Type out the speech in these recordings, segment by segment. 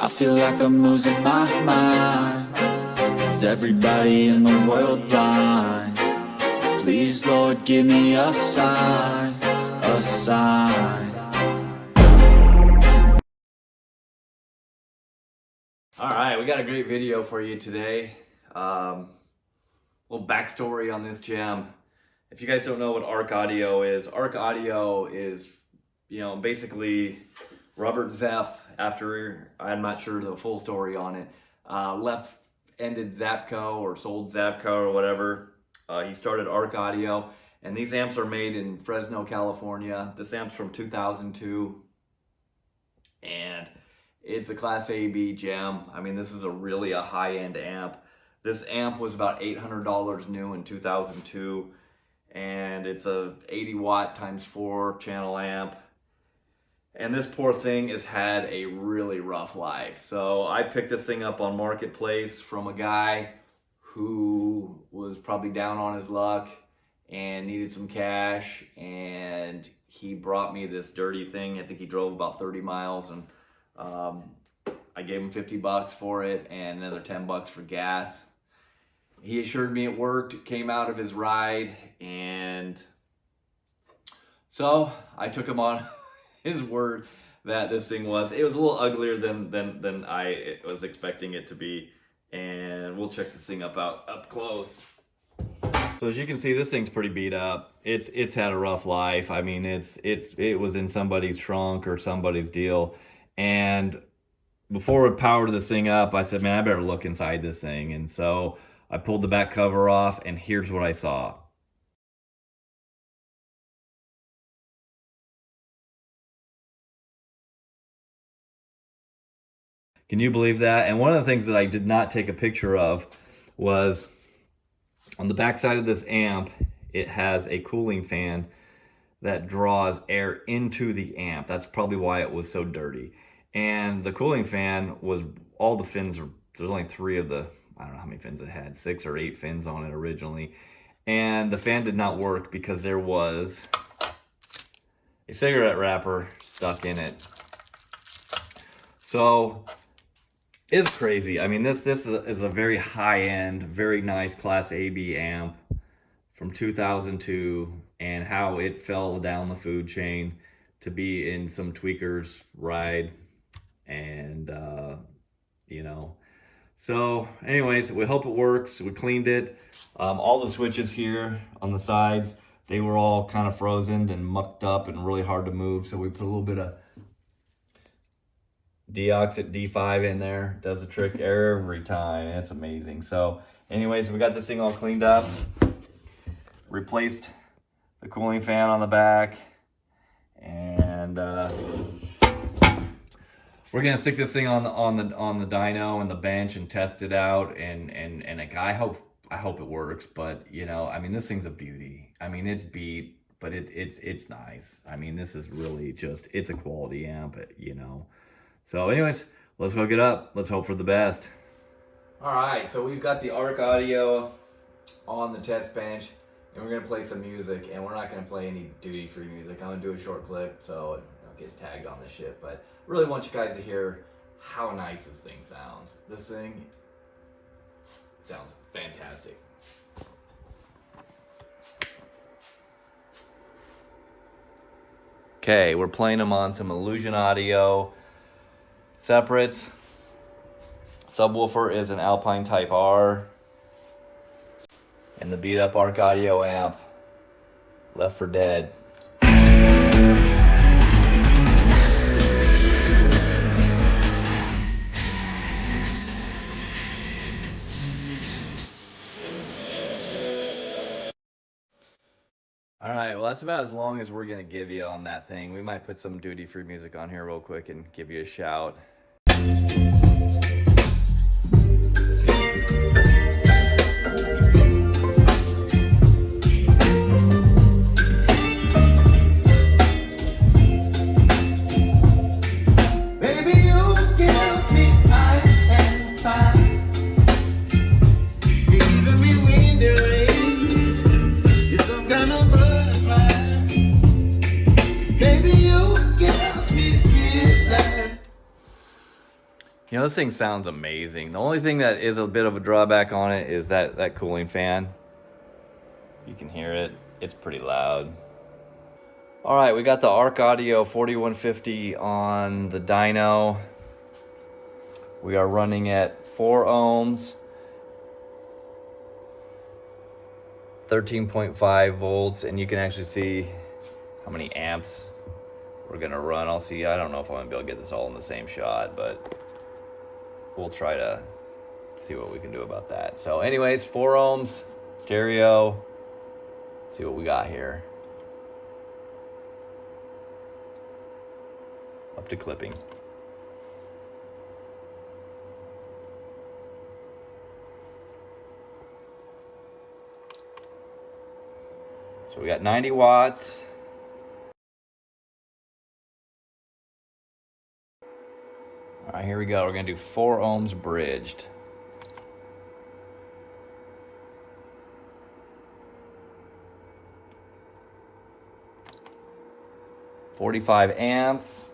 I feel like I'm losing my mind. Is everybody in the world blind? Please, Lord, give me a sign, a sign. All right, we got a great video for you today. Little backstory on this gem. If you guys don't know what ARC Audio is basically Robert Zeff, after, I'm not sure the full story on it, ended Zapco or sold Zapco or whatever. He started ARC Audio, and these amps are made in Fresno, California. This amp's from 2002, and it's a Class A/B gem. I mean, this is really a high-end amp. This amp was about $800 new in 2002, and it's a 80 watt times 4 channel amp. And this poor thing has had a really rough life. So I picked this thing up on Marketplace from a guy who was probably down on his luck and needed some cash, and he brought me this dirty thing. I think he drove about 30 miles, and I gave him $50 for it and another $10 for gas. He assured me it worked. It came out of his ride, and so I took him on his word that this thing was. It was a little uglier than I was expecting it to be, and we'll check this thing up close. So as you can see, this thing's pretty beat up. It's had a rough life. I mean, it was in somebody's trunk or somebody's deal, and before I powered this thing up, I said, man, I better look inside this thing. And so I pulled the back cover off, and here's what I saw. Can you believe that? And one of the things that I did not take a picture of was on the back side of this amp, it has a cooling fan that draws air into the amp. That's probably why it was so dirty. And the cooling fan was, all the fins are, there's only 3 of the, I don't know how many fins it had, 6 or 8 fins on it originally. And the fan did not work because there was a cigarette wrapper stuck in it. So it's crazy. I mean, this is a very high-end, very nice Class A/B amp from 2002, and how it fell down the food chain to be in some tweaker's ride. And so anyways, we hope it works. We cleaned it. All the switches here on the sides, they were all kind of frozen and mucked up and really hard to move, so we put a little bit of Deoxit D5 in there. Does the trick every time. It's amazing. So anyways, we got this thing all cleaned up, replaced the cooling fan on the back, and we're gonna stick this thing on the dyno and the bench and test it out, and like, I hope it works. But I mean, this thing's a beauty. I mean, it's beat, but it's nice. I mean, this is really just, it's a quality amp, So anyways, let's hook it up. Let's hope for the best. All right, so we've got the ARC Audio on the test bench, and we're gonna play some music, and we're not gonna play any duty-free music. I'm gonna do a short clip so I don't get tagged on this shit, but I really want you guys to hear how nice this thing sounds. This thing sounds fantastic. Okay, we're playing them on some Illusion Audio separates. Subwoofer is an Alpine Type R, and the beat up ARC Audio amp, Left for Dead. All right, well, that's about as long as we're gonna give you on that thing. We might put some duty-free music on here real quick and give you a shout. You know, this thing sounds amazing. The only thing that is a bit of a drawback on it is that cooling fan. You can hear it. It's pretty loud. All right, we got the Arc Audio 4150 on the dyno. We are running at 4 ohms, 13.5 volts, and you can actually see how many amps we're gonna run. I'll see. I don't know if I'm gonna be able to get this all in the same shot, but we'll try to see what we can do about that. So anyways, 4 ohms, stereo. See what we got here. Up to clipping. So we got 90 watts. All right, here we go. We're gonna do 4 ohms bridged. $45 amps.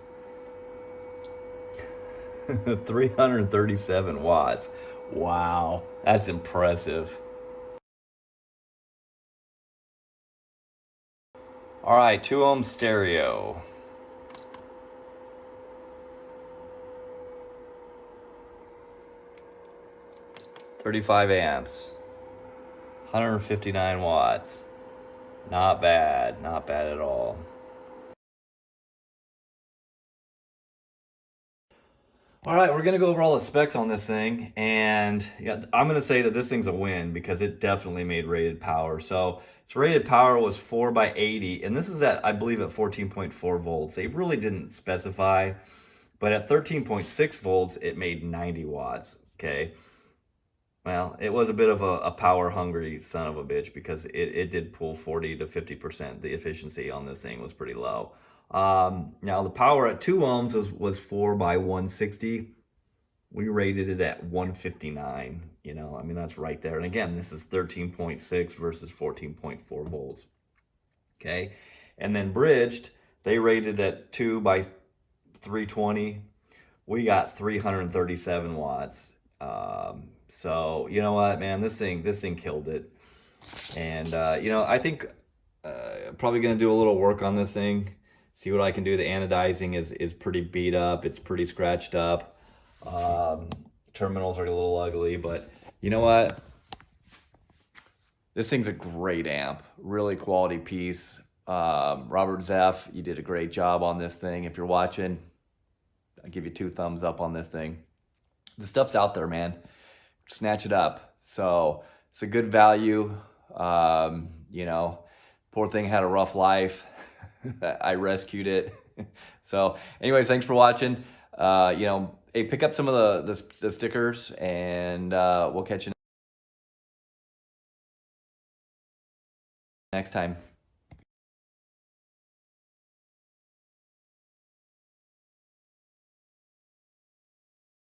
337 watts. Wow, that's impressive. All right, 2 ohm stereo. $35 amps. 159 watts. Not bad, not bad at all. All right, we're gonna go over all the specs on this thing, and yeah, I'm gonna say that this thing's a win because it definitely made rated power. So its rated power was 4x80, and this is at, I believe, at 14.4 volts. They really didn't specify, but at 13.6 volts, it made 90 watts, okay? Well, it was a bit of a power-hungry son of a bitch because it did pull 40 to 50%. The efficiency on this thing was pretty low. Now, the power at 2 ohms was 4x160. We rated it at 159. You know, I mean, that's right there. And again, this is 13.6 versus 14.4 volts. Okay. And then bridged, they rated at 2x320. We got 337 watts. So you know what, man, this thing killed it. And you know, I think probably gonna do a little work on this thing, see what I can do. The anodizing is pretty beat up, it's pretty scratched up. Terminals are a little ugly, but you know what, this thing's a great amp, really quality piece. Robert Zeff, you did a great job on this thing. If you're watching, I'll give you 2 thumbs up on this thing. The stuff's out there, man. Snatch it up. So it's a good value. You know, poor thing had a rough life. I rescued it. So anyways, thanks for watching. You know, hey, pick up some of the stickers, and we'll catch you next time.